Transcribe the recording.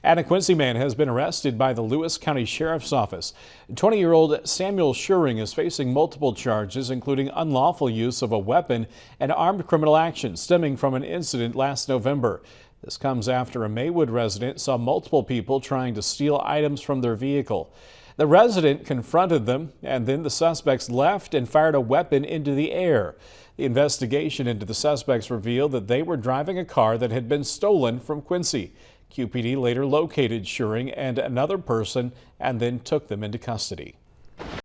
And a Quincy man has been arrested by the Lewis County Sheriff's Office. 20-year-old Samuel Schuring is facing multiple charges, including unlawful use of a weapon and armed criminal action stemming from an incident last November. This comes after a Maywood resident saw multiple people trying to steal items from their vehicle. The resident confronted them, and then the suspects left and fired a weapon into the air. The investigation into the suspects revealed that they were driving a car that had been stolen from Quincy. QPD later located Schuring and another person and then took them into custody.